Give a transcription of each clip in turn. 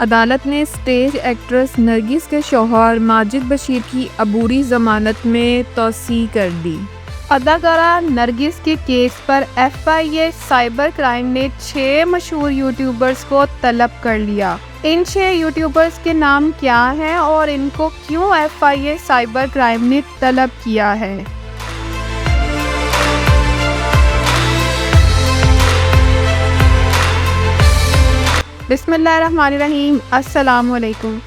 عدالت نے stage actress نرگس کے شوہر ماجد بشیر کی عبوری ضمانت میں توسیع کر دی۔ اداکارہ نرگس کے case per F I A cyber crime نے 6 مشہور یوٹیوبرز کو طلب کر لیا۔ ان 6 یوٹیوبرز کے نام کیا ہیں اور ان کو کیوں F I A cyber crime نے طلب کیا ہے؟ بسم اللہ الرحمن الرحیم۔ السلام علیکم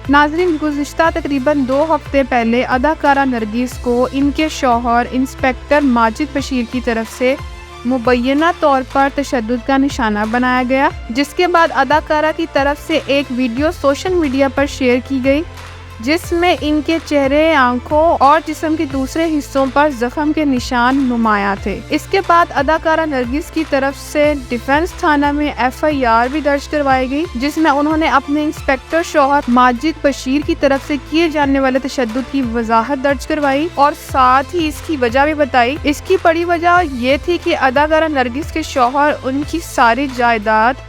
ناظرین، گزشتہ تقریباً 2 ہفتے پہلے اداکارہ نرگس کو ان کے شوہر انسپکٹر ماجد بشیر کی طرف سے مبینہ طور پر تشدد کا نشانہ بنایا گیا، جس کے بعد اداکارہ کی طرف سے ایک ویڈیو سوشل میڈیا پر شیئر کی گئی جس میں ان کے چہرے، آنکھوں اور جسم کے دوسرے حصوں پر زخم کے نشان نمایاں تھے۔ اس کے بعد اداکارہ نرگس کی طرف سے ڈیفنس تھانہ میں ایف آئی آر بھی درج کروائی گئی، جس میں انہوں نے اپنے انسپکٹر شوہر ماجد بشیر کی طرف سے کیے جانے والے تشدد کی وضاحت درج کروائی اور ساتھ ہی اس کی وجہ بھی بتائی۔ اس کی بڑی وجہ یہ تھی کہ اداکارہ نرگس کے شوہر ان کی ساری جائیداد،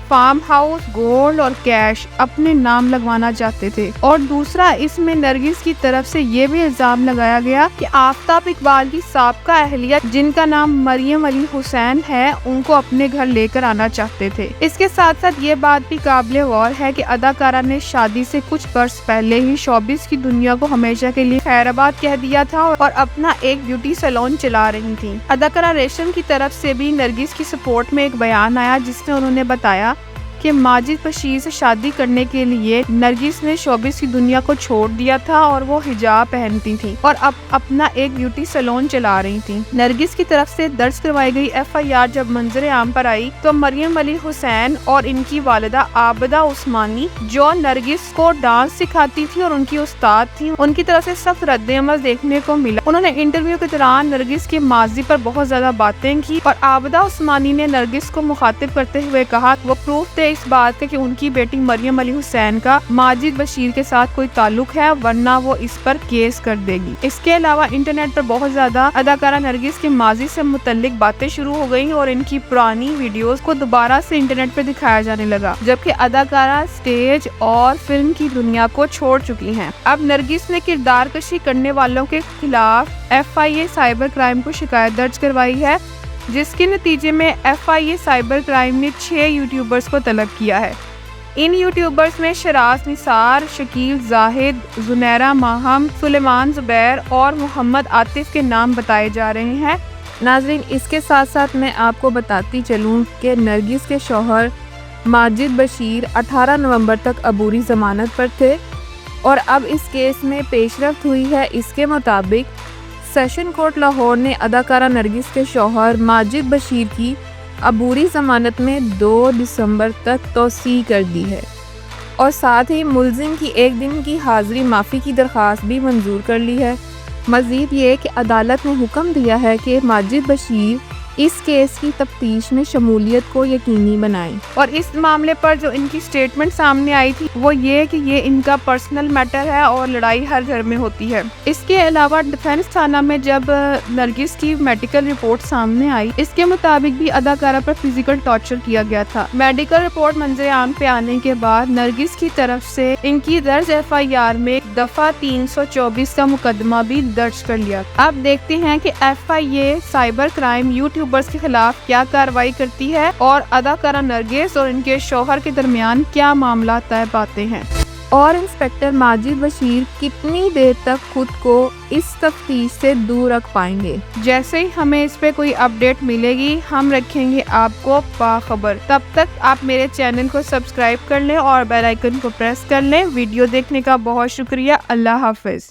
فارم ہاؤس، گولڈ اور کیش اپنے نام لگوانا چاہتے تھے، اور دوسرا اس میں نرگس کی طرف سے یہ بھی الزام لگایا گیا کہ آفتاب اقبال کی سابقہ اہلیہ جن کا نام مریم علی حسین ہے ان کو اپنے گھر لے کر آنا چاہتے تھے۔ اس کے ساتھ ساتھ یہ بات بھی قابل غور ہے کہ اداکارہ نے شادی سے کچھ برس پہلے ہی شوبز کی دنیا کو ہمیشہ کے لیے خیرآباد کہہ دیا تھا اور اپنا ایک بیوٹی سیلون چلا رہی تھی۔ اداکارہ ریشم کی طرف سے بھی نرگس کی سپورٹ میں ایک بیان آیا جس میں انہوں نے بتایا کہ ماجد بشیر سے شادی کرنے کے لیے نرگس نے شوبز کی دنیا کو چھوڑ دیا تھا اور وہ حجاب پہنتی تھی اور اب اپنا ایک بیوٹی سیلون چلا رہی تھی۔ نرگس کی طرف سے درج کروائی گئی ایف آئی آر جب منظر عام پر آئی تو مریم علی حسین اور ان کی والدہ عابدہ عثمانی، جو نرگس کو ڈانس سکھاتی تھی اور ان کی استاد تھی، ان کی طرف سے سخت رد عمل دیکھنے کو ملا۔ انہوں نے انٹرویو کے دوران نرگس کے ماضی پر بہت زیادہ باتیں کی اور عابدہ عثمانی نے نرگس کو مخاطب کرتے ہوئے کہا وہ پروف تھے اس بات کہ ان کی بیٹی مریم علی حسین کا ماجد بشیر کے ساتھ کوئی تعلق ہے، ورنہ وہ اس پر کیس کر دے گی۔ اس کے علاوہ انٹرنیٹ پر بہت زیادہ اداکارہ نرگس کے ماضی سے متعلق باتیں شروع ہو گئیں اور ان کی پرانی ویڈیوز کو دوبارہ سے انٹرنیٹ پر دکھایا جانے لگا، جبکہ اداکارہ سٹیج اور فلم کی دنیا کو چھوڑ چکی ہیں۔ اب نرگس نے کردار کشی کرنے والوں کے خلاف F I A cyber crime کو شکایت درج کروائی ہے، جس کے نتیجے میں F I A cyber crime نے 6 یوٹیوبرز کو طلب کیا ہے۔ ان یوٹیوبرز میں شراز نثار، شکیل زاہد، زنیرہ ماہم، سلیمان زبیر اور محمد عاطف کے نام بتائے جا رہے ہیں۔ ناظرین، اس کے ساتھ ساتھ میں آپ کو بتاتی چلوں کہ نرگس کے شوہر ماجد بشیر 18 نومبر تک عبوری ضمانت پر تھے اور اب اس کیس میں پیش رفت ہوئی ہے۔ اس کے مطابق سیشن کورٹ لاہور نے اداکارہ نرگس کے شوہر ماجد بشیر کی عبوری ضمانت میں 2 دسمبر تک توسیع کر دی ہے اور ساتھ ہی ملزم کی 1 دن کی حاضری معافی کی درخواست بھی منظور کر لی ہے۔ مزید یہ کہ عدالت نے حکم دیا ہے کہ ماجد بشیر اس کیس کی تفتیش میں شمولیت کو یقینی بنائیں، اور اس معاملے پر جو ان کی سٹیٹمنٹ سامنے آئی تھی وہ یہ کہ یہ ان کا پرسنل میٹر ہے اور لڑائی ہر گھر میں ہوتی ہے۔ اس کے علاوہ ڈیفنس تھانہ میں جب نرگس کی میڈیکل رپورٹ سامنے آئی، اس کے مطابق بھی اداکارہ پر فزیکل ٹارچر کیا گیا تھا۔ میڈیکل رپورٹ منظر عام پہ آنے کے بعد نرگس کی طرف سے ان کی درج ایف آئی آر میں دفعہ 324 کا مقدمہ بھی درج کر لیا۔ اب دیکھتے ہیں کہ F I A cyber crime YouTubers کے خلاف کیا کارروائی کرتی ہے اور اداکارہ نرگس اور ان کے شوہر کے درمیان کیا معاملات طے پاتے ہیں، اور انسپکٹر ماجد بشیر کتنی دیر تک خود کو اس تفتیش سے دور رکھ پائیں گے۔ جیسے ہی ہمیں اس پہ کوئی اپڈیٹ ملے گی ہم رکھیں گے آپ کو باخبر۔ تب تک آپ میرے چینل کو سبسکرائب کر لیں اور بیل آئیکن کو پریس کر لیں۔ ویڈیو دیکھنے کا بہت شکریہ۔ اللہ حافظ۔